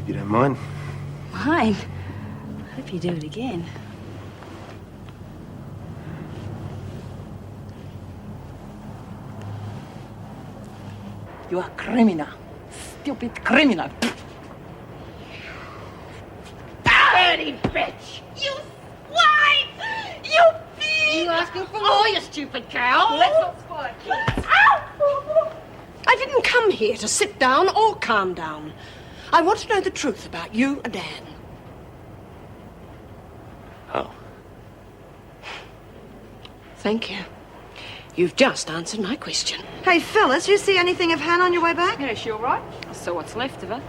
If you don't mind. Fine. Hope you do it again. You are criminal. Stupid criminal. Dirty bitch! You swine! You thief! You asking for more, you stupid cow? Let's not spoil it. I didn't come here to sit down or calm down. I want to know the truth about you and Anne. Oh. Thank you. You've just answered my question. Hey, Phyllis, you see anything of Han on your way back? Yeah, she all right? I saw what's left of her.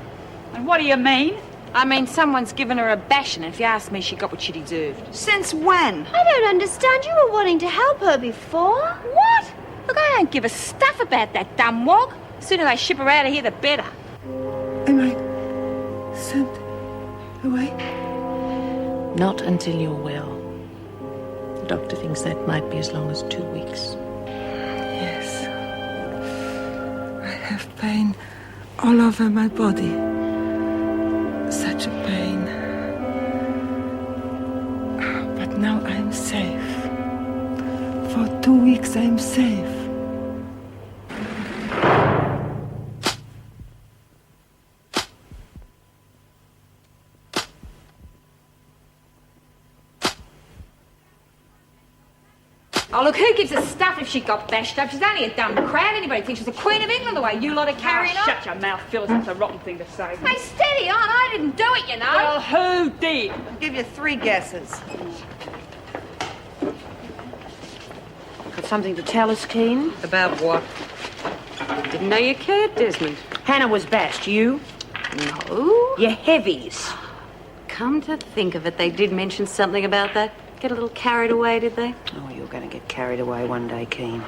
And what do you mean? I mean, someone's given her a bashing, and if you ask me, she got what she deserved. Since when? I don't understand. You were wanting to help her before. What? Look, I don't give a stuff about that dumb wog. The sooner they ship her out of here, the better. Am I sent away? Not until you're well. The doctor thinks that might be as long as 2 weeks. Yes. I have pain all over my body. Such a pain. But now I'm safe. For 2 weeks I'm safe. Oh, look, who gives a stuff if she got bashed up? She's only a dumb crab. Anybody thinks she's the Queen of England the way you lot are carrying on? Shut your mouth, Phyllis. That's a rotten thing to say. Hey, steady on. I didn't do it, you know. Well, who did? I'll give you 3 guesses. Got something to tell us, Keen? About what? Didn't know you cared, Desmond. Hannah was bashed. You? No. Your heavies. Come to think of it, they did mention something about that. Get a little carried away, did they? Oh, you're going to get carried away one day, Keen.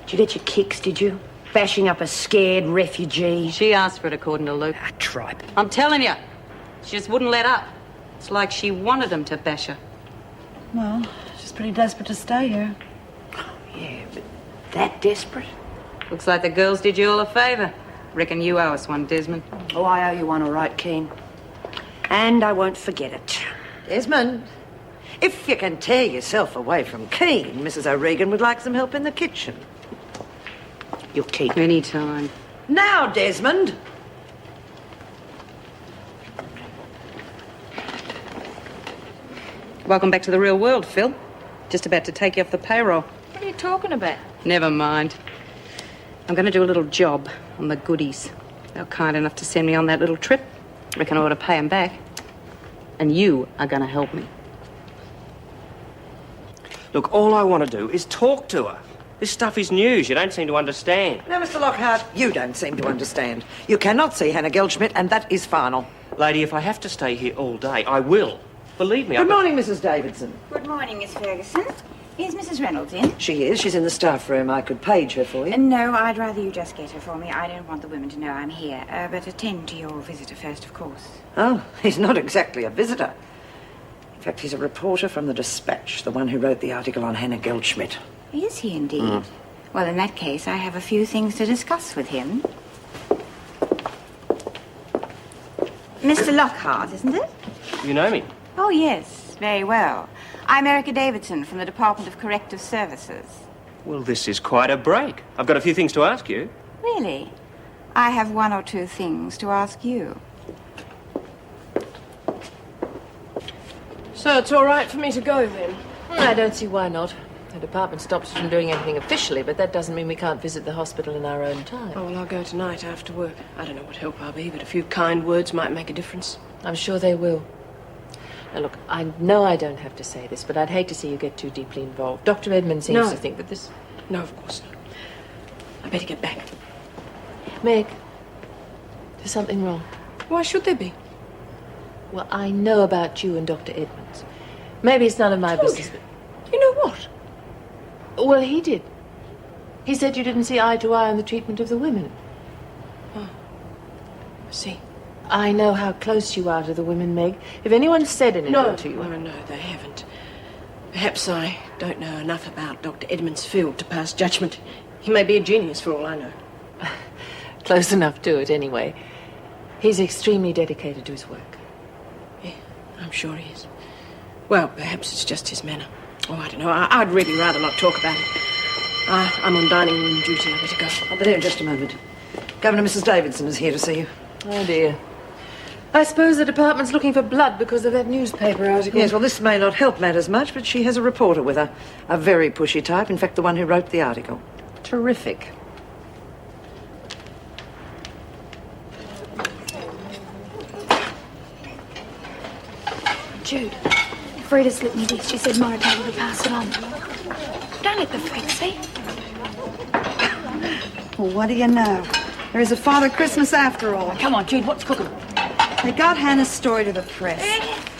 Did you get your kicks, did you? Bashing up a scared refugee. She asked for it, according to Luke. A tripe. I'm telling you, she just wouldn't let up. It's like she wanted him to bash her. Well, she's pretty desperate to stay here. Yeah, but that desperate? Looks like the girls did you all a favour. Reckon you owe us one, Desmond. Oh, I owe you one, all right, Keen. And I won't forget it. Desmond, if you can tear yourself away from Keane, Mrs. O'Regan would like some help in the kitchen. You'll keep. Any time. Now, Desmond. Welcome back to the real world, Phil. Just about to take you off the payroll. What are you talking about? Never mind. I'm going to do a little job on the goodies. They were kind enough to send me on that little trip. Reckon I ought to pay them back. And you are going to help me. Look, all I want to do is talk to her. This stuff is news. You don't seem to understand. Now, Mr. Lockhart, you don't seem to understand. You cannot see Hannah Geldschmidt, and that is final. Lady, if I have to stay here all day, I will. Believe me, Good morning, Mrs. Davidson. Good morning, Miss Ferguson. Is Mrs. Reynolds in? She is. She's in the staff room. I could page her for you. No, I'd rather you just get her for me. I don't want the women to know I'm here. But attend to your visitor first, of course. Oh, he's not exactly a visitor. In fact, he's a reporter from the Dispatch, the one who wrote the article on Hannah Geldschmidt. Is he indeed? Well, in that case, I have a few things to discuss with him. Mr. Lockhart, isn't it? You know me. Oh, yes, very well. I'm Erica Davidson from the Department of Corrective Services. Well, this is quite a break. I've got a few things to ask you. Really? I have 1 or 2 things to ask you. So it's all right for me to go, then? I don't see why not. The department stops us from doing anything officially, but that doesn't mean we can't visit the hospital in our own time. Oh, well, I'll go tonight after work. I don't know what help I'll be, but a few kind words might make a difference. I'm sure they will. Now, look, I know I don't have to say this, but I'd hate to see you get too deeply involved. Dr. Edmund seems to think that this... No, of course not. I better get back. Meg, there's something wrong. Why should there be? Well, I know about you and Dr. Edmonds. Maybe it's none of my business, but... You know what? Well, he did. He said you didn't see eye to eye on the treatment of the women. Oh, I see. I know how close you are to the women, Meg. If anyone said anything to you... No, they haven't. Perhaps I don't know enough about Dr. Edmonds' field to pass judgment. He may be a genius for all I know. Close enough to it, anyway. He's extremely dedicated to his work. Yeah, I'm sure he is. Well, perhaps it's just his manner. Oh, I don't know. I'd really rather not talk about it. I'm on dining room duty. I better go. I'll be there in just a moment. Governor Mrs. Davidson is here to see you. Oh, dear. I suppose the department's looking for blood because of that newspaper article. Yes, well, this may not help matters much, but she has a reporter with her. A very pushy type. In fact, the one who wrote the article. Terrific. Jude, Frida slipped me this. She said Mara told her to pass it on. Don't let the freak see. Well, what do you know? There is a Father Christmas after all. Come on, Jude, what's cooking? They got Hannah's story to the press.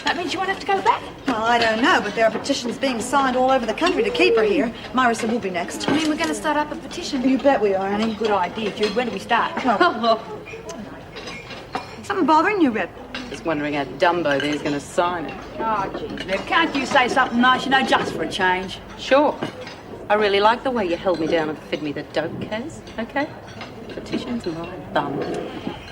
That means you won't have to go back? Well, I don't know, but there are petitions being signed all over the country to keep her here. Myra said we'll be next. I mean, we're going to start up a petition. You bet we are, Annie. Good idea, Jude. When do we start? Something bothering you, Rip? Just wondering how Dumbo there's going to sign it. Oh, geez, Reb, can't you say something nice, you know, just for a change? Sure. I really like the way you held me down and fed me the dope, Kaz. Okay? Petition's my bum.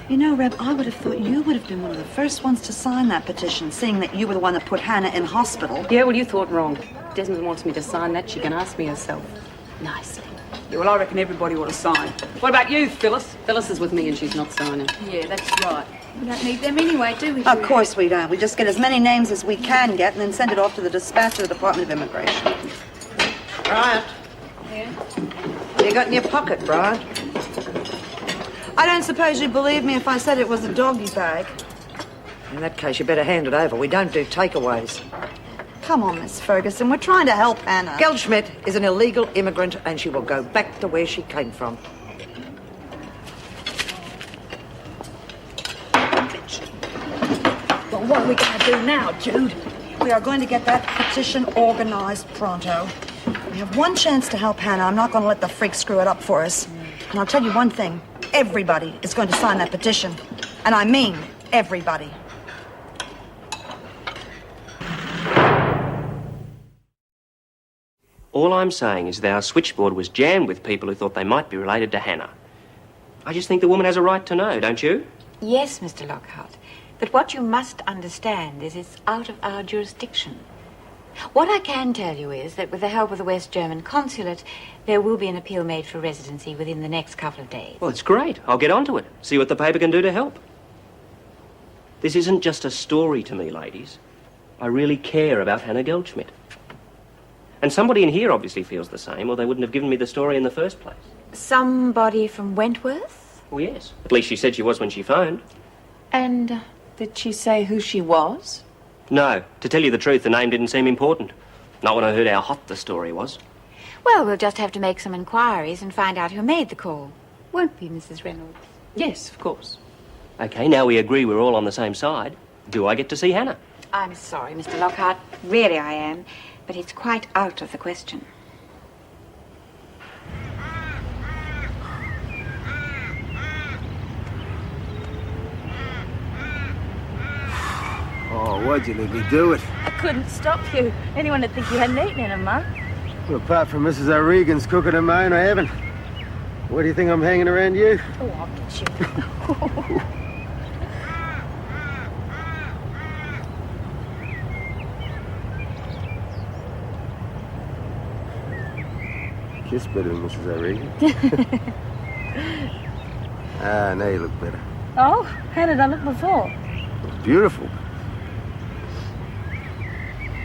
You know, Reb, I would have thought you would have been one of the first ones to sign that petition, seeing that you were the one that put Hannah in hospital. Yeah, well, you thought wrong. Desmond wants me to sign that. She can ask me herself. Nicely. Yeah, well, I reckon everybody ought to sign. What about you, Phyllis? Phyllis is with me and she's not signing. Yeah, that's right. We don't need them anyway, do we? Of course we don't. We just get as many names as we can get and then send it off to the dispatch of the Department of Immigration. Bryant. Yeah? What you got in your pocket, Bryant? I don't suppose you'd believe me if I said it was a doggy bag. In that case, you better hand it over. We don't do takeaways. Come on, Miss Ferguson. We're trying to help Hannah. Geldschmidt is an illegal immigrant and she will go back to where she came from. Well, what are we going to do now, Jude? We are going to get that petition organized pronto. We have one chance to help Hannah. I'm not going to let the freak screw it up for us. And I'll tell you one thing. Everybody is going to sign that petition. And I mean everybody. All I'm saying is that our switchboard was jammed with people who thought they might be related to Hannah. I just think the woman has a right to know, don't you? Yes, Mr. Lockhart. But what you must understand is it's out of our jurisdiction. What I can tell you is that with the help of the West German consulate, there will be an appeal made for residency within the next couple of days. Well, it's great. I'll get onto it. See what the paper can do to help. This isn't just a story to me, ladies. I really care about Hannah Geldschmidt. And somebody in here obviously feels the same, or they wouldn't have given me the story in the first place. Somebody from Wentworth? Well, yes. At least she said she was when she phoned. And did she say who she was? No. To tell you the truth, the name didn't seem important. Not when I heard how hot the story was. Well, we'll just have to make some inquiries and find out who made the call. Won't we, Mrs. Reynolds? Yes, of course. OK, now we agree we're all on the same side. Do I get to see Hannah? I'm sorry, Mr. Lockhart. Really, I am. But it's quite out of the question. Oh, why'd you let me do it? I couldn't stop you. Anyone would think you hadn't eaten in a month. Well, apart from Mrs. O'Regan's cooking of mine, I haven't. Why do you think I'm hanging around you? Oh, I'll get you. Kiss better than Mrs. O'Regan. Ah, now you look better. Oh, how did I look before? Beautiful.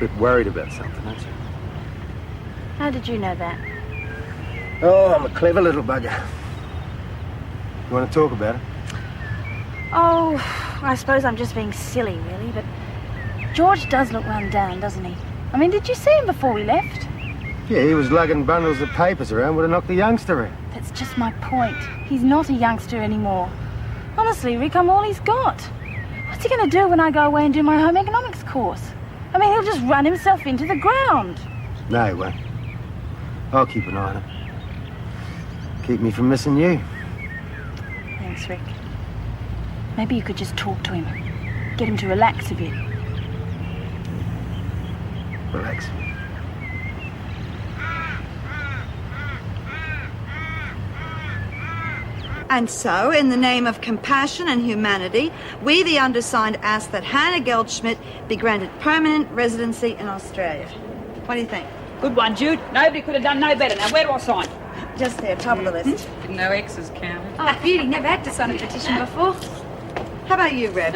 Bit worried about something, aren't you? How did you know that? Oh, I'm a clever little bugger. You want to talk about it? Oh, I suppose I'm just being silly, really, but George does look run down, doesn't he? I mean, did you see him before we left? Yeah, he was lugging bundles of papers around, would have knocked the youngster in. That's just my point. He's not a youngster anymore. Honestly, Rick, I'm all he's got. What's he going to do when I go away and do my home economics course? I mean, he'll just run himself into the ground. No, he won't. I'll keep an eye on him. Keep me from missing you. Thanks, Rick. Maybe you could just talk to him. Get him to relax a bit. Relax. And so, in the name of compassion and humanity, we, the undersigned, ask that Hannah Geldschmidt be granted permanent residency in Australia. What do you think? Good one, Jude. Nobody could have done no better. Now, where do I sign? Just there, top of the list. No X's counted. Oh, beauty, never had to sign a petition before. How about you, Red?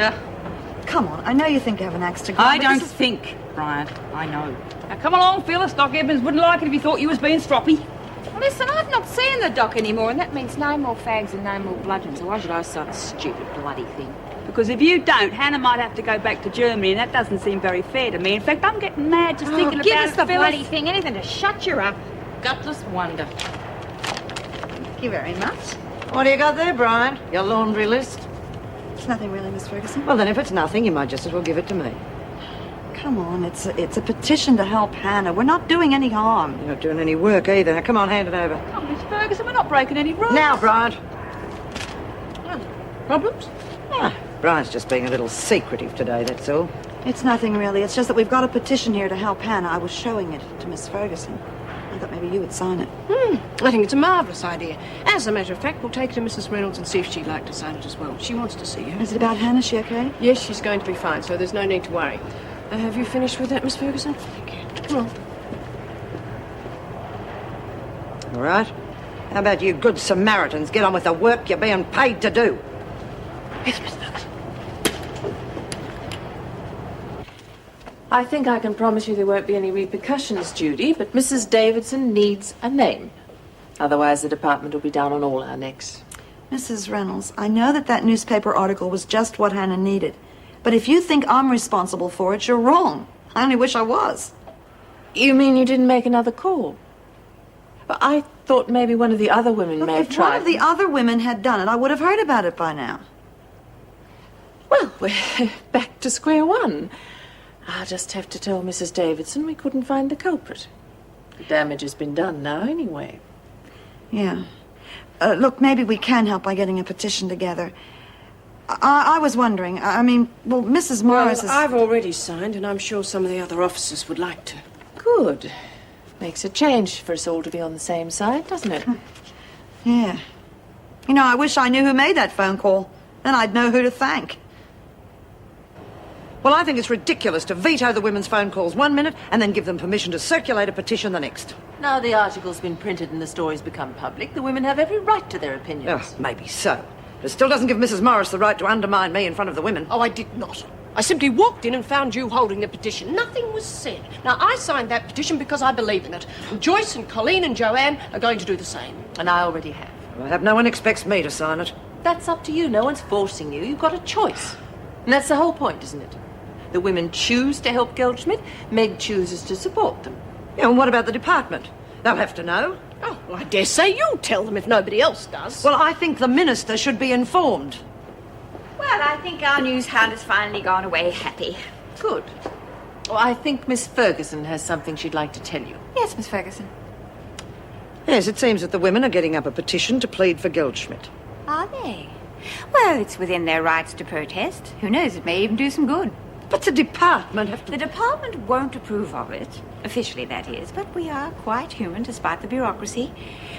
Come on, I know you think you have an axe to grind. I don't think, Brian. I know. Now, come along, Phyllis. Doc Evans wouldn't like it if he thought you was being stroppy. Well, listen, I've not seen the doc anymore, and that means no more fags and no more bludgeons. So why should I sign a stupid bloody thing? Because if you don't, Hannah might have to go back to Germany, and that doesn't seem very fair to me. In fact, I'm getting mad just thinking give about us the Phyllis. bloody thing, anything to shut you up. Gutless wonder. Thank you very much. What do you got there, Brian? Your laundry list? It's nothing really, Miss Ferguson. Well, then if it's nothing, you might just as well give it to me. Come on, it's a petition to help Hannah. We're not doing any harm. You're not doing any work either. Now, come on, hand it over. Come on, Miss Ferguson, we're not breaking any rules. Now, Brian. Problems? Brian's just being a little secretive today, that's all. It's nothing really. It's just that we've got a petition here to help Hannah. I was showing it to Miss Ferguson. I thought maybe you would sign it. I think it's a marvellous idea. As a matter of fact, we'll take it to Mrs. Reynolds and see if she'd like to sign it as well. She wants to see you. Is it about Hannah? Is she okay? Yes, she's going to be fine, so there's no need to worry. Have you finished with that, Miss Ferguson? Thank you. Come on. All right. How about you good Samaritans get on with the work you're being paid to do? Yes, Miss Ferguson. I think I can promise you there won't be any repercussions, Judy, but Mrs. Davidson needs a name. Otherwise, the department will be down on all our necks. Mrs. Reynolds, I know that newspaper article was just what Hannah needed. But if you think I'm responsible for it, you're wrong. I only wish I was. You mean you didn't make another call? But I thought maybe one of the other women may have If tried. one of the other women had done it, I would have heard about it by now. Well, we're back to square one. I'll just have to tell Mrs. Davidson we couldn't find the culprit. The damage has been done now, anyway. Yeah. Look, maybe we can help by getting a petition together. I was wondering, Mrs. Morris is... I've already signed, and I'm sure some of the other officers would like to. Good. Makes a change for us all to be on the same side, doesn't it? Yeah. You know, I wish I knew who made that phone call. Then I'd know who to thank. Well, I think it's ridiculous to veto the women's phone calls 1 minute and then give them permission to circulate a petition the next. Now the article's been printed and the story's become public, the women have every right to their opinions. Oh, maybe so. But it still doesn't give Mrs. Morris the right to undermine me in front of the women. Oh, I did not. I simply walked in and found you holding the petition. Nothing was said. Now, I signed that petition because I believe in it. And Joyce and Colleen and Joanne are going to do the same. And I already have. Well, I hope no one expects me to sign it. That's up to you. No one's forcing you. You've got a choice. And that's the whole point, isn't it? The women choose to help Geldschmidt. Meg chooses to support them. Yeah, and what about the department? They'll have to know. Oh, well, I dare say you'll tell them if nobody else does. Well, I think the minister should be informed. Well, I think our news hound has finally gone away happy. Good. Well, I think Miss Ferguson has something she'd like to tell you. Yes, Miss Ferguson. Yes, it seems that the women are getting up a petition to plead for Geldschmidt. Are they? Well, it's within their rights to protest. Who knows, it may even do some good. But the department have to... The department won't approve of it. Officially, that is. But we are quite human, despite the bureaucracy.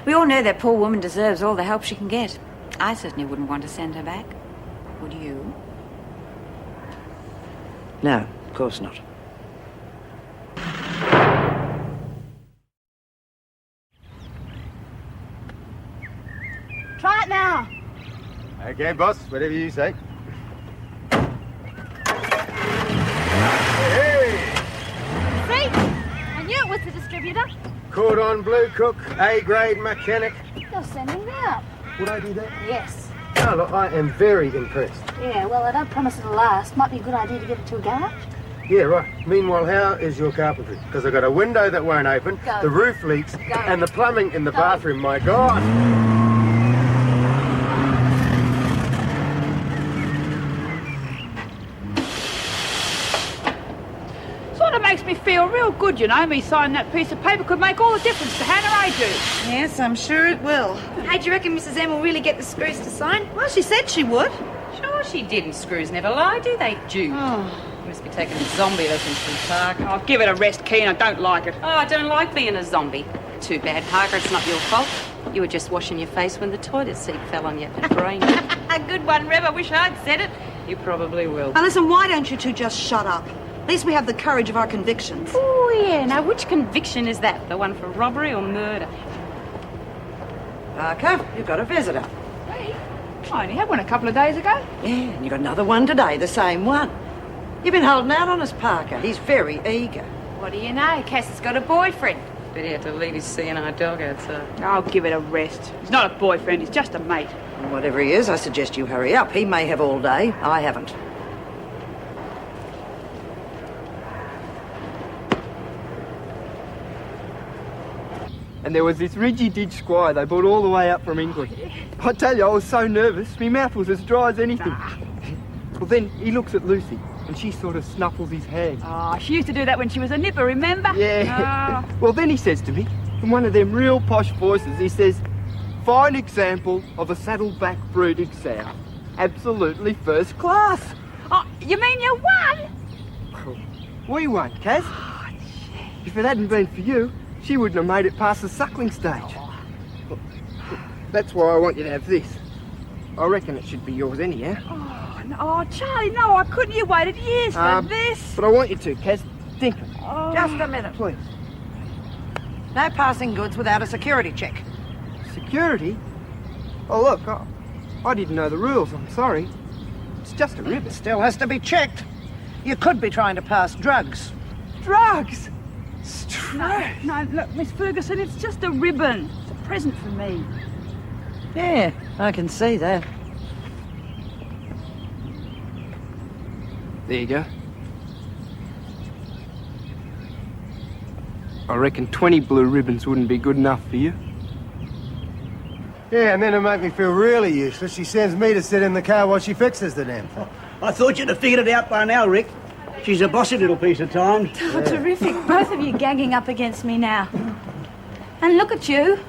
We all know that poor woman deserves all the help she can get. I certainly wouldn't want to send her back. Would you? No, of course not. Try it now. Okay, boss, whatever you say. See? I knew it was the distributor. Cordon bleu cook, A-grade mechanic. You're sending me up. Would I do that? Yes. Oh, look, I am very impressed. Yeah, well, I don't promise it'll last. Might be a good idea to get it to a garage. Yeah, right. Meanwhile, how is your carpentry? Because I've got a window that won't open, Go. the roof leaks, Go. and the plumbing in the bathroom, my God. Sort of makes me feel real good, you know. Me signing that piece of paper could make all the difference to Hannah, I do. Yes, I'm sure it will. Hey, do you reckon Mrs. M will really get the screws to sign? Well, she said she would. Sure she didn't. Screws never lie, do they, Jude? Oh. You must be taking zombie lessons from Parker. I'll give it a rest, Keen. I don't like it. Oh, I don't like being a zombie. Too bad, Parker. It's not your fault. You were just washing your face when the toilet seat fell on you and brained you. A good one, Rev. I wish I'd said it. You probably will. Now listen, why don't you two just shut up? At least we have the courage of our convictions. Oh, yeah. Now, which conviction is that? The one for robbery or murder? Parker, you've got a visitor. Hey, I only had one a couple of days ago. Yeah, and you've got another one today, the same one. You've been holding out on us, Parker. He's very eager. What do you know? Cass has got a boyfriend. But he had to leave his CNI dog outside. I'll give it a rest. He's not a boyfriend, he's just a mate. And whatever he is, I suggest you hurry up. He may have all day. I haven't. And there was this ridgy-dig squire they brought all the way up from England. I tell you, I was so nervous, my mouth was as dry as anything. Well, then he looks at Lucy, and she sort of snuffles his hand. Oh, she used to do that when she was a nipper, remember? Yeah. Oh. Well, then he says to me, in one of them real posh voices, he says, "Fine example of a saddleback brooded sow. Absolutely first class." Oh, you mean you won? We won, Kaz. Oh, if it hadn't been for you, she wouldn't have made it past the suckling stage. Look, that's why I want you to have this. I reckon it should be yours anyhow. Oh, no, Charlie, no, I couldn't. You waited years for this. But I want you to, Kaz. Think of it. Oh. Just a minute. Please. No passing goods without a security check. Security? Oh, look, I didn't know the rules. I'm sorry. It's just a ribbon. Still has to be checked. You could be trying to pass drugs. Drugs? No, look, Miss Ferguson, it's just a ribbon. It's a present for me. Yeah, I can see that. There you go. I reckon 20 blue ribbons wouldn't be good enough for you. Yeah, and then to make me feel really useless, she sends me to sit in the car while she fixes the damn thing. I thought you'd have figured it out by now, Rick. She's a bossy little piece of time. Oh, terrific. Both of you ganging up against me now. And look at you.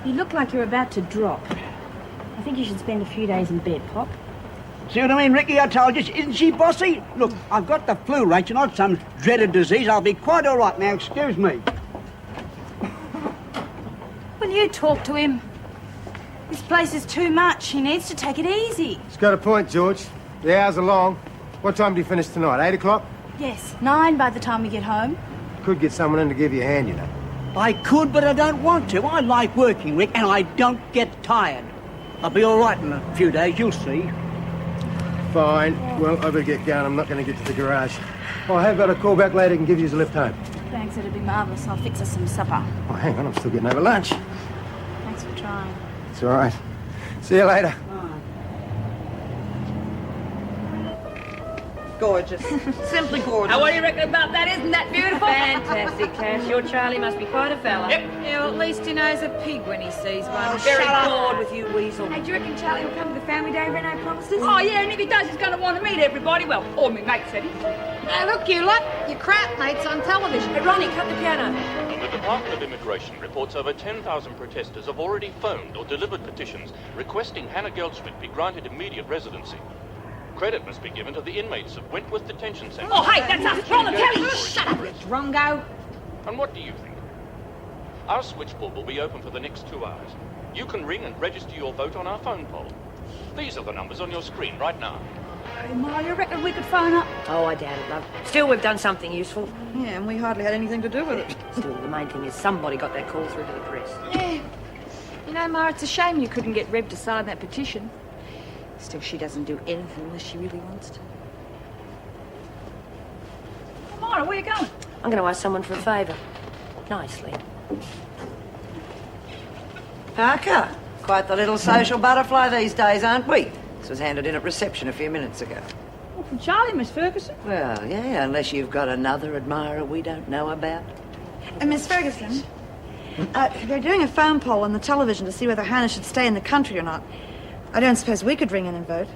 You look like you're about to drop. I think you should spend a few days in bed, Pop. See what I mean, Ricky? I told you, isn't she bossy? Look, I've got the flu, Rachel, not some dreaded disease. I'll be quite all right now, excuse me. Will you talk to him? This place is too much. He needs to take it easy. She's got a point, George. The hours are long. What time do you finish tonight? 8 o'clock? Yes, 9 by the time we get home. Could get someone in to give you a hand, you know. I could, but I don't want to. I like working, Rick, and I don't get tired. I'll be all right in a few days, you'll see. Fine. Well, I better get going. I'm not going to get to the garage. I have got a call back later and give you a lift home. Thanks, it'd be marvellous. I'll fix us some supper. Oh, hang on. I'm still getting over lunch. Thanks for trying. It's all right. See you later. Gorgeous. Simply gorgeous. Now, what do you reckon about that? Isn't that beautiful? Fantastic, Cass. Your Charlie must be quite a fella. Yep. Yeah, well, at least he knows a pig when he sees one. Oh, Very shut up. bored with you, weasel. Hey, do you reckon Charlie will come to the family day Rene promised us? Oh, yeah, and if he does, he's going to want to meet everybody. Well, all me mates said he. Now, look, you lot. Your crap mates on television. Hey, Ronnie, cut the piano. The Department of Immigration reports over 10,000 protesters have already phoned or delivered petitions requesting Hannah Goldschmidt be granted immediate residency. Credit must be given to the inmates of Wentworth Detention Centre. Oh, hey, that's us. Ron, tell you. Shut up, you drongo. And what do you think? Our switchboard will be open for the next 2 hours. You can ring and register your vote on our phone poll. These are the numbers on your screen right now. Hey, Ma, you reckon we could phone up? Oh, I doubt it, love. Still, we've done something useful. Yeah, and we hardly had anything to do with it. Still, the main thing is somebody got that call through to the press. Yeah. You know, Ma, it's a shame you couldn't get Reb to sign that petition. Still, she doesn't do anything unless she really wants to. Mara, where are you going? I'm going to ask someone for a favour. Nicely. Parker, quite the little social butterfly these days, aren't we? This was handed in at reception a few minutes ago. Well, from Charlie, Miss Ferguson. Well, yeah, unless you've got another admirer we don't know about. Miss Ferguson, they're doing a phone poll on the television to see whether Hannah should stay in the country or not. I don't suppose we could ring in and vote.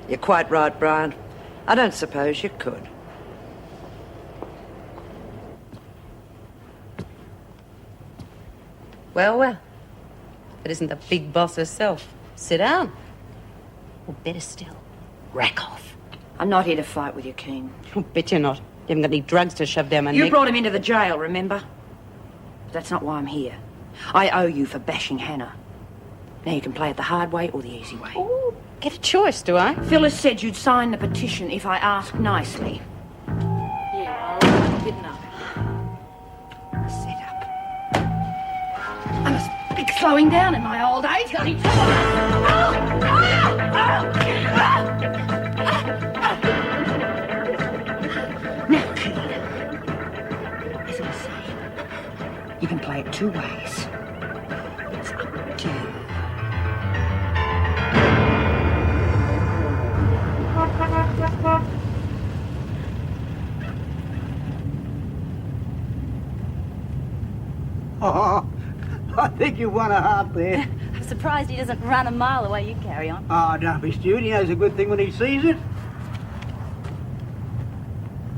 You're quite right, Brian. I don't suppose you could. Well, well. It isn't the big boss herself. Sit down. Or better still, rack off. I'm not here to fight with you, Keen. Oh, bet you're not. You haven't got any drugs to shove down my neck. You brought him into the jail, remember? But that's not why I'm here. I owe you for bashing Hannah. Now you can play it the hard way or the easy way. Oh, get a choice, do I? Phyllis said you'd sign the petition if I asked nicely. Yeah, well, didn't I? Set up. I must be slowing down in my old age. Got any Now, Kitty, as I was saying, you can play it 2 ways. It's up to you. Oh, I think you won a heart there. I'm surprised he doesn't run a mile the way you carry on. Oh, don't be stupid. He knows a good thing when he sees it.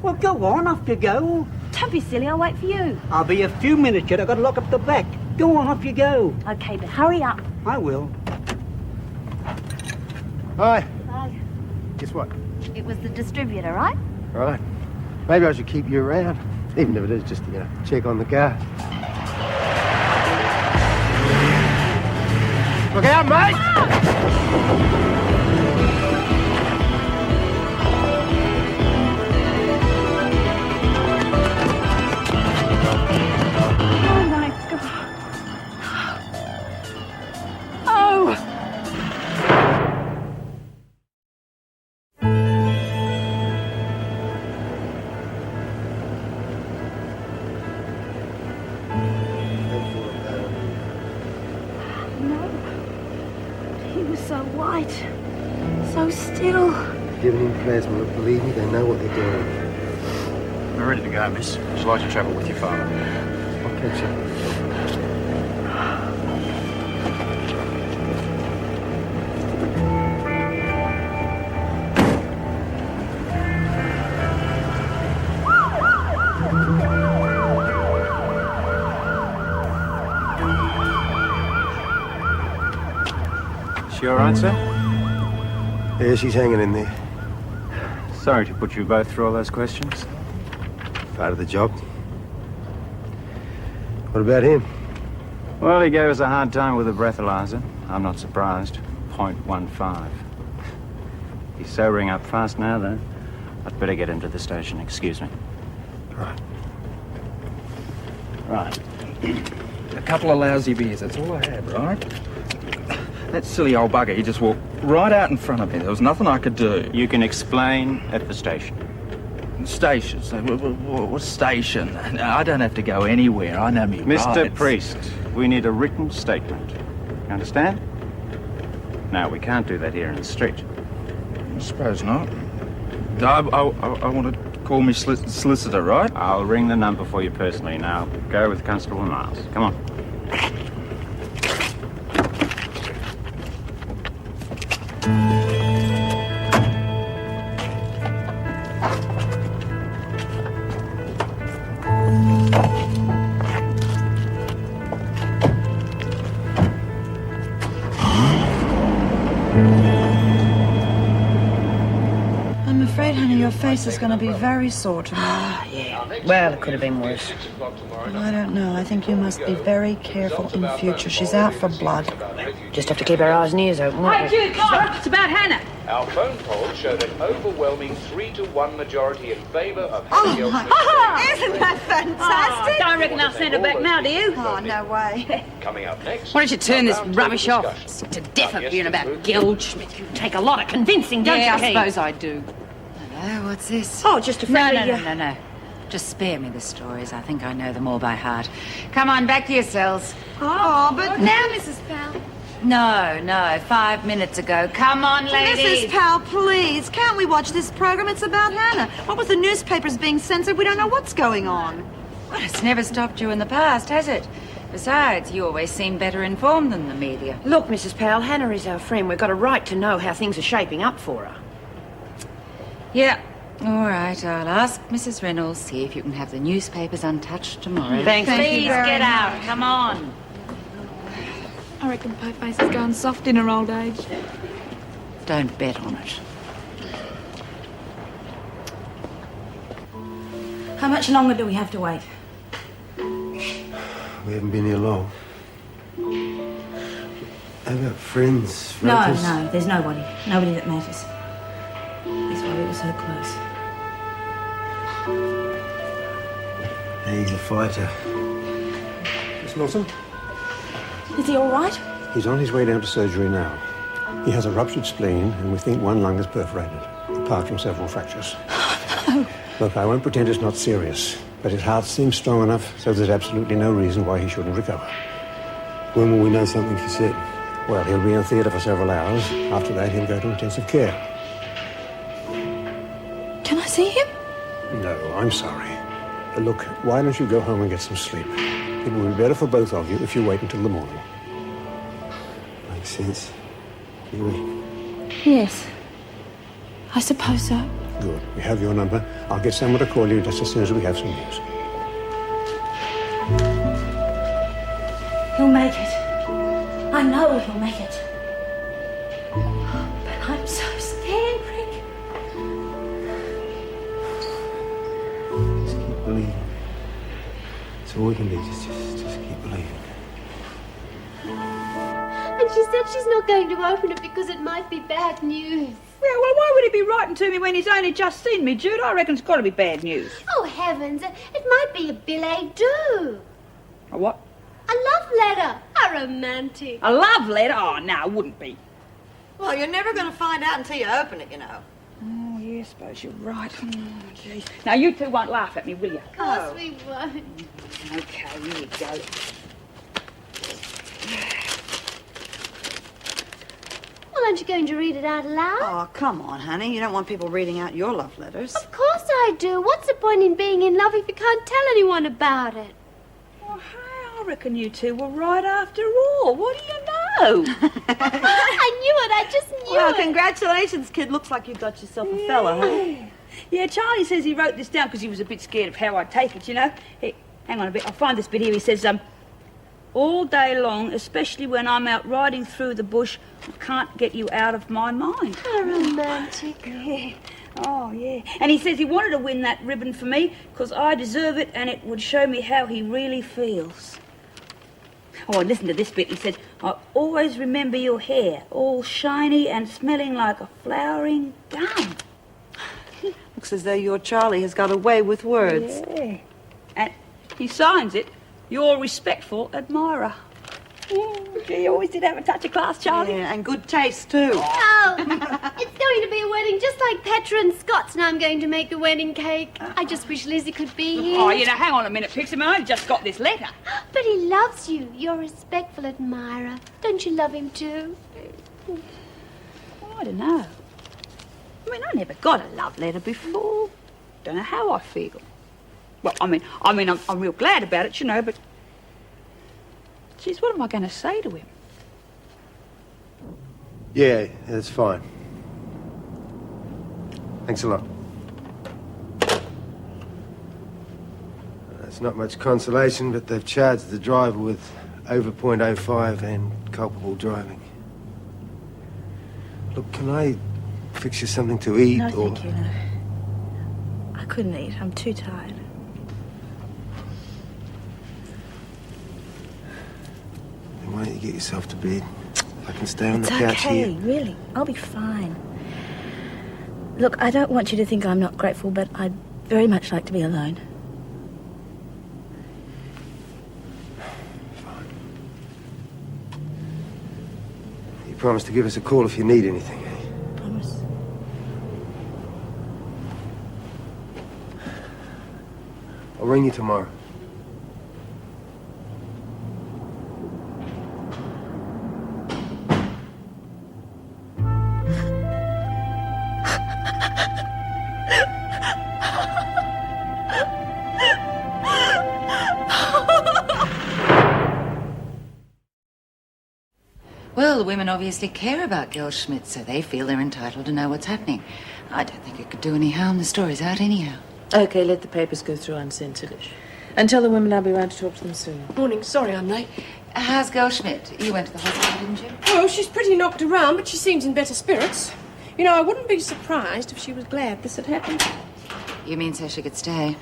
Well, go on, off you go. Don't be silly, I'll wait for you. I'll be a few minutes yet. I've got to lock up the back. Go on, off you go. Okay, but hurry up. I will. Hi. Bye. Guess what? It was the distributor, right? Right. Maybe I should keep you around, even if it is just to, check on the car. Look out, mate! Oh my God. Oh! He was so white, so still. Giving him plasma, look, believe me, they know what they're doing. We're ready to go, miss. Would you like to travel with your father? I'll catch you. She all right, sir? Yeah, she's hanging in there. Sorry to put you both through all those questions. Part of the job. What about him? Well, he gave us a hard time with the breathalyzer. I'm not surprised. 0.15. He's sobering up fast now, though. I'd better get him to the station. Excuse me. Right. Right. A couple of lousy beers, that's all I had, right? That silly old bugger, he just walked right out in front of me. There was nothing I could do. You can explain at the station. Station? What station? I don't have to go anywhere. I know me Mr. rights. Priest, we need a written statement. You understand? No, we can't do that here in the street. I suppose not. I want to call me solicitor, right? I'll ring the number for you personally now. Go with Constable Miles. Come on. I'm afraid, honey, your face is going to be very sore tomorrow. Yeah. Well, it could have been worse. Well, I don't know. I think you must be very careful in future. She's out for blood. Just have to keep our eyes and ears open. Hey, Duke, it's about Hannah. Our phone poll showed an overwhelming 3-to-1 majority in favour of Oh, Hannah my Gilsmith. Isn't that fantastic? Don't reckon I'll send her back now, do you? Oh, no way. Coming up next. Why don't you turn this rubbish off? Sick to death of hearing about Gilschmidt. You take a lot of convincing, don't Yeah, you, I Kate? suppose I do. Hello, what's this? Oh, just a friendly... No. Just spare me the stories. I think I know them all by heart. Come on, back to your cells. Oh, but... Now, Mrs. Powell. No, 5 minutes ago. Come on, ladies. Mrs. Powell, please, can't we watch this program? It's about Hannah. What with the newspapers being censored, we don't know what's going on. Well, it's never stopped you in the past, has it? Besides, you always seem better informed than the media. Look, Mrs. Powell, Hannah is our friend. We've got a right to know how things are shaping up for her. Yeah. All right, I'll ask Mrs. Reynolds, see if you can have the newspapers untouched tomorrow. Thanks. Please Thank you get out. Come on. I reckon Pieface is going soft in her old age. Don't bet on it. How much longer do we have to wait? We haven't been here long. How about friends, No, relatives? no, there's nobody. Nobody that matters. That's why we were so close. He's a fighter. Miss Milton? Is he all right? He's on his way down to surgery now. He has a ruptured spleen, and we think one lung is perforated, apart from several fractures. Look, I won't pretend it's not serious, but his heart seems strong enough, so there's absolutely no reason why he shouldn't recover. When will we know something for certain? Well, he'll be in theatre for several hours. After that, he'll go to intensive care. Can I see him? No, I'm sorry. Look, why don't you go home and get some sleep? It will be better for both of you if you wait until the morning. Makes sense. Do we? Yes. I suppose so. Good. We have your number. I'll get someone to call you just as soon as we have some news. He'll make it. I know he'll make it. But I'm so scared, Rick. Just keep believing. That's all we can do. Just keep believing. And she said she's not going to open it because it might be bad news. Well, why would he be writing to me when he's only just seen me, Jude? I reckon it's got to be bad news. Oh, heavens, it might be a billet doux. A what? A love letter. A romantic. A love letter? Oh, no, it wouldn't be. Well, you're never going to find out until you open it, you know. Oh, yeah, I suppose you're right. Oh, gee. Now, you two won't laugh at me, will you? Of course we won't. Okay, here you go. Well, aren't you going to read it out loud? Oh, come on, honey. You don't want people reading out your love letters. Of course I do. What's the point in being in love if you can't tell anyone about it? Oh, hey, I reckon you two were right after all. What do you know? I knew it. I just knew Well, it. congratulations, kid. Looks like you got yourself a fella, huh? Yeah, Charlie says he wrote this down because he was a bit scared of how I'd take it, you know. Hey, hang on a bit. I'll find this bit here. He says, all day long, especially when I'm out riding through the bush, I can't get you out of my mind. How romantic. Yeah. Oh, yeah. And he says he wanted to win that ribbon for me because I deserve it and it would show me how he really feels. Oh, and listen to this bit. He said, I always remember your hair, all shiny and smelling like a flowering gum. Looks as though your Charlie has got a way with words. Yeah. And he signs it, your respectful admirer. Oh, gee, you always did have a touch of class, Charlie. Yeah, and good taste, too. Oh, it's going to be a wedding just like Petra and Scott's, and I'm going to make the wedding cake. I just wish Lizzie could be here. Oh, you know, hang on a minute, Pixie. I only just got this letter. But he loves you, your respectful admirer. Don't you love him too? Well, I don't know. I mean, I never got a love letter before. Don't know how I feel. Well, I mean, I'm real glad about it, you know, but... Geez, what am I going to say to him? Yeah, that's fine. Thanks a lot. It's not much consolation, but they've charged the driver with over .05 and culpable driving. Look, can I fix you something to eat, No, or... thank you, no. I couldn't eat. I'm too tired. Then why don't you get yourself to bed? I can stay on It's the couch okay, here. really. I'll be fine. Look, I don't want you to think I'm not grateful, but I'd very much like to be alone. You promise to give us a call if you need anything, eh? Promise. I'll ring you tomorrow. Well, the women obviously care about Goldschmidt, so they feel they're entitled to know what's happening. I don't think it could do any harm. The story's out anyhow. Okay, let the papers go through uncensored. And tell the women I'll be around to talk to them soon. Morning. Sorry I'm late. How's Goldschmidt? You went to the hospital, didn't you? Oh, she's pretty knocked around, but she seems in better spirits. You know, I wouldn't be surprised if she was glad this had happened. You mean so she could stay?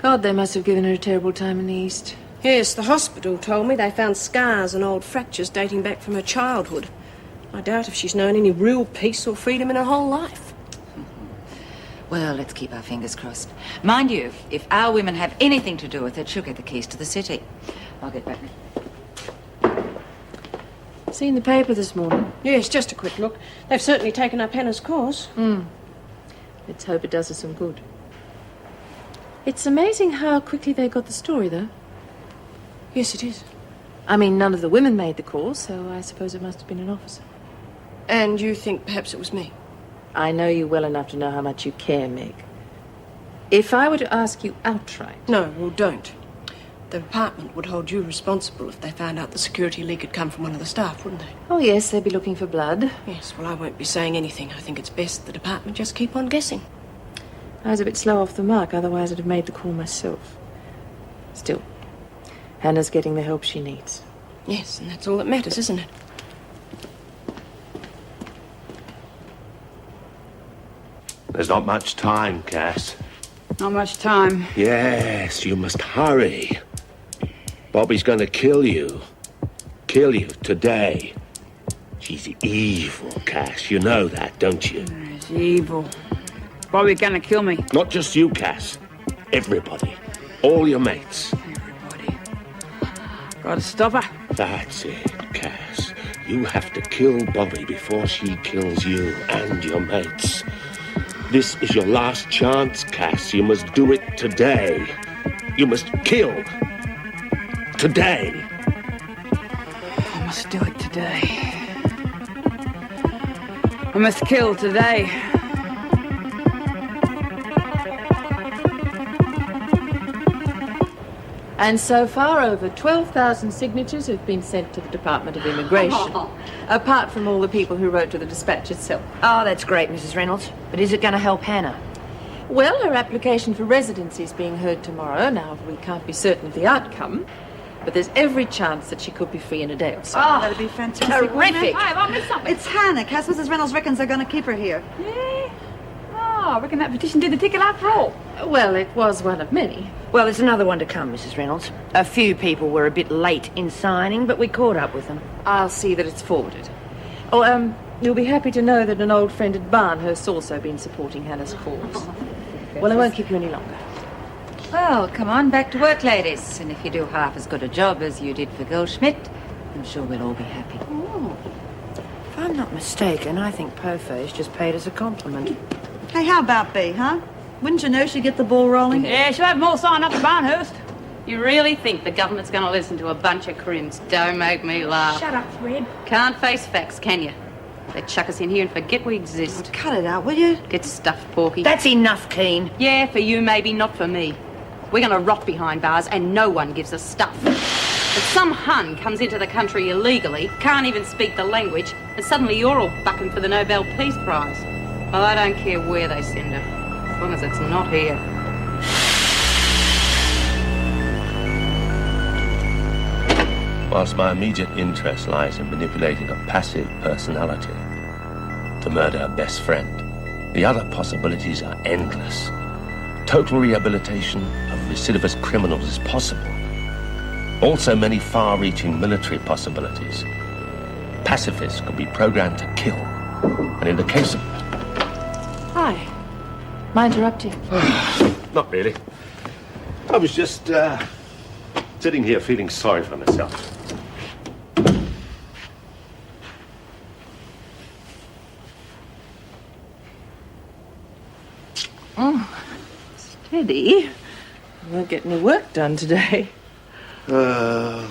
God, they must have given her a terrible time in the East. Yes, the hospital told me they found scars and old fractures dating back from her childhood. I doubt if she's known any real peace or freedom in her whole life. Well, let's keep our fingers crossed. Mind you, if our women have anything to do with it, she'll get the keys to the city. I'll get back. Seen the paper this morning? Yes, just a quick look. They've certainly taken up Hannah's cause. Let's hope it does her some good. It's amazing how quickly they got the story, though. Yes, it is. I mean, none of the women made the call, so I suppose it must have been an officer. And you think perhaps it was me? I know you well enough to know how much you care, Meg. If I were to ask you outright... No, well, don't. The department would hold you responsible if they found out the security leak had come from one of the staff, wouldn't they? Oh, yes, they'd be looking for blood. Yes, well, I won't be saying anything. I think it's best the department just keep on guessing. I was a bit slow off the mark, otherwise I'd have made the call myself. Still, Hannah's getting the help she needs. Yes, and that's all that matters, isn't it? There's not much time, Cass. Not much time. Yes, you must hurry. Bobby's gonna kill you. Kill you today. She's evil, Cass. You know that, don't you? She's evil. Bobby gonna kill me. Not just you, Cass. Everybody. All your mates. Gotta stop her. That's it, Cass. You have to kill Bobby before she kills you and your mates. This is your last chance, Cass. You must do it today. You must kill. Today. I must do it today. I must kill today. And so far, over 12,000 signatures have been sent to the Department of Immigration, apart from all the people who wrote to the dispatch itself. Oh, that's great, Mrs. Reynolds. But is it going to help Hannah? Well, her application for residency is being heard tomorrow. Now, we can't be certain of the outcome, but there's every chance that she could be free in a day or so. Oh, that'd be fantastic. Terrific. Hi, have I missed something? It's Hannah. Cass, Mrs. Reynolds reckons they're going to keep her here. Yeah? Oh, I reckon that petition did the ticket after all. Well, it was one of many. Well, there's another one to come, Mrs. Reynolds. A few people were a bit late in signing, but we caught up with them. I'll see that it's forwarded. Oh, you'll be happy to know that an old friend at Barnhurst's also been supporting Hannah's cause. Well, I won't keep you any longer. Well, come on, back to work, ladies. And if you do half as good a job as you did for Goldschmidt, I'm sure we'll all be happy. Oh. If I'm not mistaken, I think Pofo's just paid us a compliment. Hey, how about B, huh? Wouldn't you know she'd get the ball rolling? Yeah, she'll have them all signed up to Barnhurst. You really think the government's going to listen to a bunch of crims? Don't make me laugh. Shut up, Fred. Can't face facts, can you? They chuck us in here and forget we exist. Oh, cut it out, will you? Get stuffed, Porky. That's enough, Keen. Yeah, for you maybe, not for me. We're going to rot behind bars and no one gives us stuff. But some Hun comes into the country illegally, can't even speak the language, and suddenly you're all bucking for the Nobel Peace Prize. Well, I don't care where they send her, as long as it's not here. Whilst my immediate interest lies in manipulating a passive personality to murder a best friend, the other possibilities are endless. Total rehabilitation of recidivist criminals is possible. Also many far-reaching military possibilities. Pacifists could be programmed to kill. And in the case of... Hi. Mind interrupting? Not really. I was just, sitting here feeling sorry for myself. Oh, steady. I won't get any work done today. I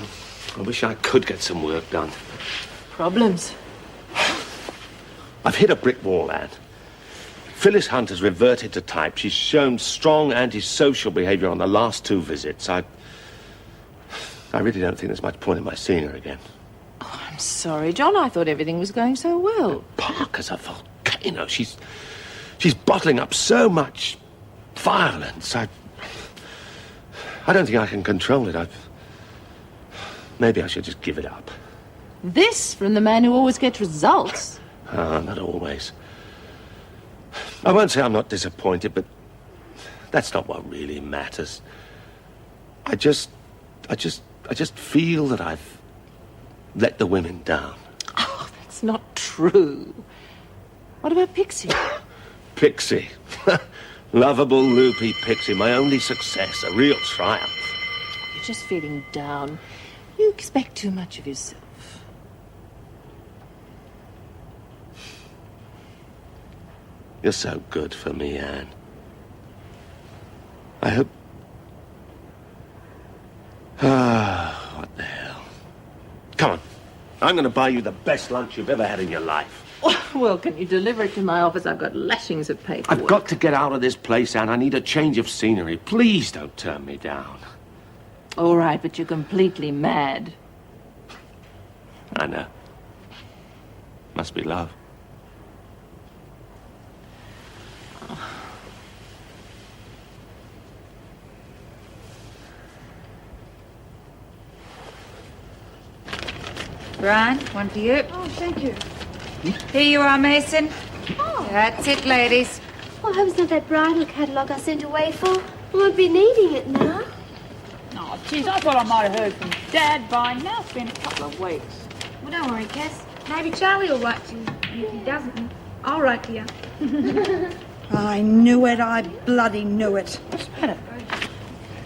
wish I could get some work done. Problems. I've hit a brick wall, Anne. Phyllis Hunt has reverted to type. She's shown strong antisocial behaviour on the last 2 visits. I really don't think there's much point in my seeing her again. Oh, I'm sorry, John. I thought everything was going so well. Parker's a volcano. She's bottling up so much violence. I don't think I can control it. Maybe I should just give it up. This from the man who always gets results. Not always. I won't say I'm not disappointed, but that's not what really matters. I I just feel that I've let the women down. Oh, that's not true. What about Pixie? Pixie. Lovable, loopy Pixie. My only success. A real triumph. You're just feeling down. You expect too much of yourself. You're so good for me, Anne. I hope... what the hell? Come on. I'm going to buy you the best lunch you've ever had in your life. Well, can you deliver it to my office? I've got lashings of paperwork. I've got to get out of this place, Anne. I need a change of scenery. Please don't turn me down. All right, but you're completely mad. I know. Must be love. Brian, one for you. Oh, thank you. Here you are, Mason. That's it, ladies. Oh, I hope it's not that bridal catalogue I sent away for. I won't be needing it now. Oh, jeez, I thought I might have heard from Dad by now. It's been a couple of weeks. Well, don't worry, Cass. Maybe Charlie will write to you. And if he doesn't, I'll write to you. I knew it. I bloody knew it. What's the matter?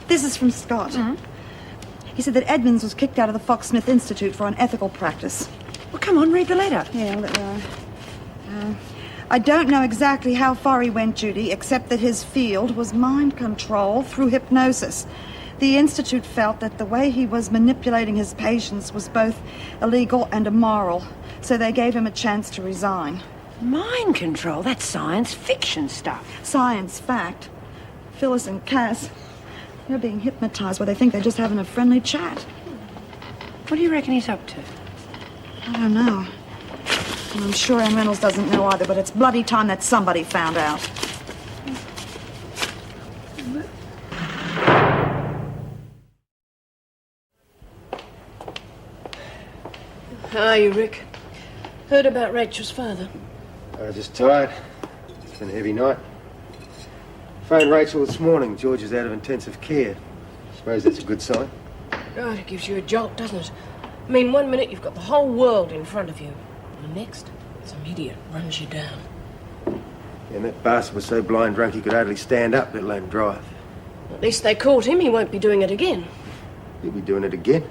This is from Scott. He said that Edmonds was kicked out of the Fox-Smith Institute for unethical practice. Well, come on, read the letter. Yeah, I don't know exactly how far he went, Judy, except that his field was mind control through hypnosis. The Institute felt that the way he was manipulating his patients was both illegal and immoral, so they gave him a chance to resign. Mind control? That's science fiction stuff. Science fact. Phyllis and Cass, they're being hypnotized where they think they're just having a friendly chat. What do you reckon he's up to? I don't know. And I'm sure Ann Reynolds doesn't know either, but it's bloody time that somebody found out. How are you, Rick? Heard about Rachel's father. Just tired. It's been a heavy night. Phoned Rachel this morning. George is out of intensive care. Suppose that's a good sign. God, it gives you a jolt, doesn't it? I mean, 1 minute you've got the whole world in front of you. And the next, some idiot runs you down. And that bastard was so blind drunk he could hardly stand up, let alone drive. At least they caught him. He won't be doing it again. He'll be doing it again.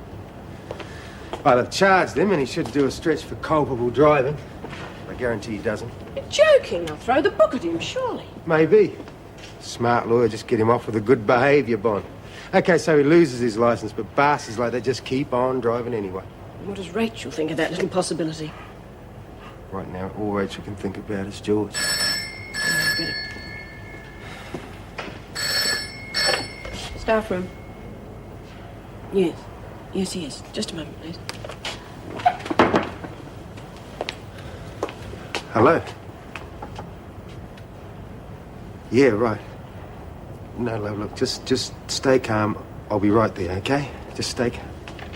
Well, they've charged him and he should do a stretch for culpable driving. I guarantee he doesn't. You're joking. I'll throw the book at him, surely. Maybe. Smart lawyer, just get him off with a good behaviour bond. Okay, so he loses his licence, but bastards like that just keep on driving anyway. What does Rachel think of that little possibility? Right now, all Rachel can think about is George. Get it. Staff room. Yes. Yes. Just a moment, please. Hello? Yeah, right. No, love, look, just stay calm. I'll be right there, okay? Just stay calm.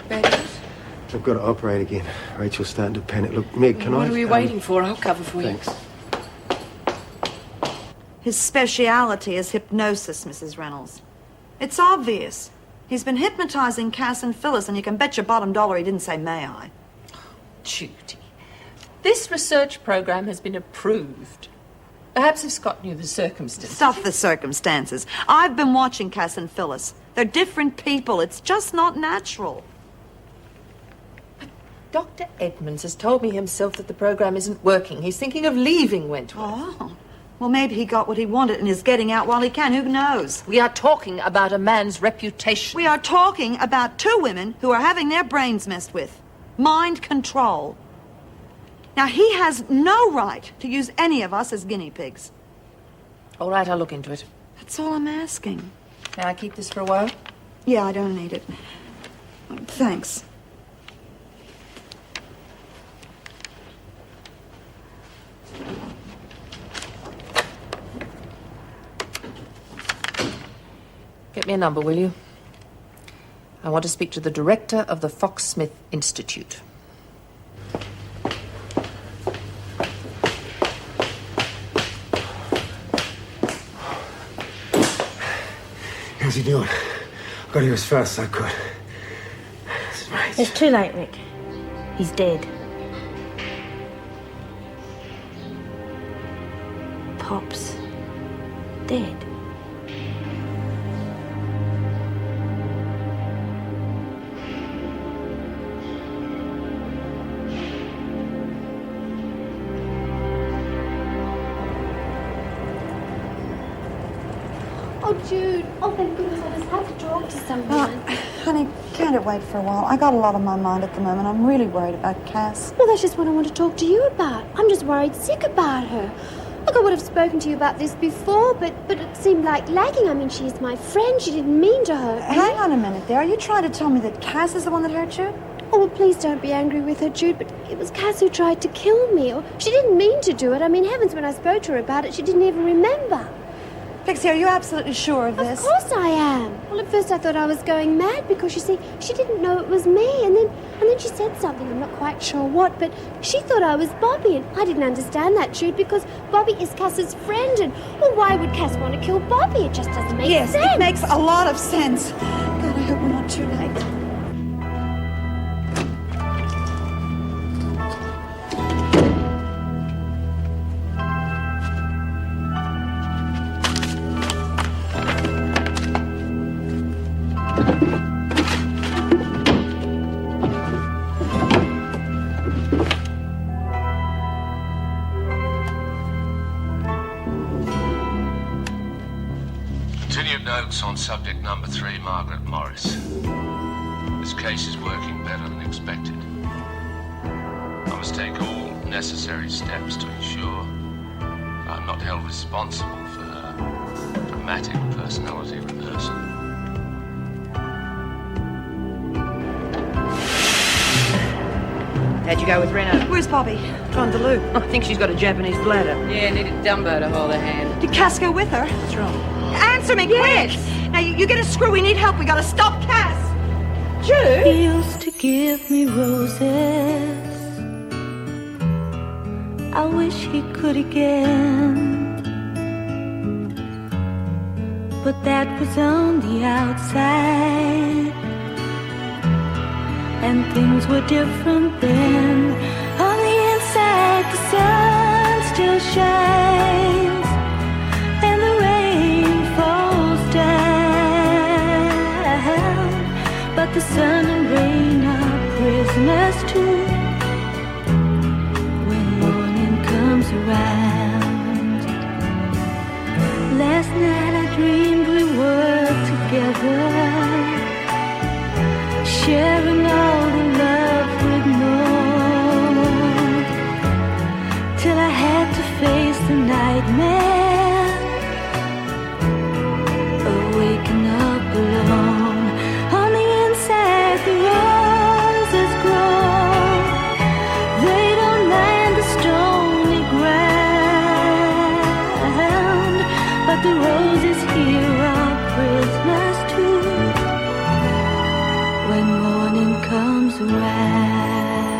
I've got to operate again. Rachel's starting to panic. Look, Meg, can I... What are we waiting for? I'll cover for you. Thanks. His speciality is hypnosis, Mrs. Reynolds. It's obvious. He's been hypnotizing Cass and Phyllis, and you can bet your bottom dollar he didn't say, may I. Judy, this research program has been approved. Perhaps if Scott knew the circumstances. Stuff the circumstances. I've been watching Cass and Phyllis. They're different people. It's just not natural. Dr. Edmonds has told me himself that the program isn't working. He's thinking of leaving Wentworth. Oh. Well, maybe he got what he wanted and is getting out while he can. Who knows? We are talking about a man's reputation. We are talking about two women who are having their brains messed with. Mind control. Now, he has no right to use any of us as guinea pigs. All right, I'll look into it. That's all I'm asking. May I keep this for a while? Yeah, I don't need it. Thanks. Get me a number, will you? I want to speak to the director of the Fox-Smith Institute. How's he doing? Got here as fast as I could. Yes. It's too late, Rick. He's dead. Pop's dead. Oh, Jude. Oh, thank goodness. I just had to talk to someone. Honey, can't it wait for a while? I got a lot on my mind at the moment. I'm really worried about Cass. Well, that's just what I want to talk to you about. I'm just worried sick about her. Look, I would have spoken to you about this before, but it seemed like lagging. I mean, she's my friend. She didn't mean to hurt me. Hang on a minute there. Are you trying to tell me that Cass is the one that hurt you? Oh, well, please don't be angry with her, Jude, but it was Cass who tried to kill me. Or she didn't mean to do it. I mean, heavens, when I spoke to her about it, she didn't even remember. Pixie, are you absolutely sure of this? Of course I am. Well, at first I thought I was going mad because, you see, she didn't know it was me. And then she said something, I'm not quite sure what, but she thought I was Bobby. And I didn't understand that, Jude, because Bobby is Cass's friend. And, well, why would Cass want to kill Bobby? It just doesn't make sense. Yes, it makes a lot of sense. God, I hope we're not too late. Continued notes on subject number 3, Margaret Morris. This case is working better than expected. I must take all necessary steps to ensure I'm not held responsible for her dramatic personality reversal. How'd you go with Reno? Where's Bobby? Gone to Lou. I think she's got a Japanese bladder. Yeah, needed Dumbo to hold her hand. Did Cass go with her? What's wrong? Answer me, quick! Now, you get a screw. We need help. We gotta stop Cass. Jude? He used to give me roses. I wish he could again. But that was on the outside, and things were different then. On the inside, the sun still shines, and the rain falls down. But the sun and rain are prisoners too when morning comes around. Last night I dreamed we were together, sharing all the love we'd known, till I had to face the nightmare of waking up alone. On the inside, the roses grow. They don't mind the stony ground, but the roses here are prisoners too when morning comes around.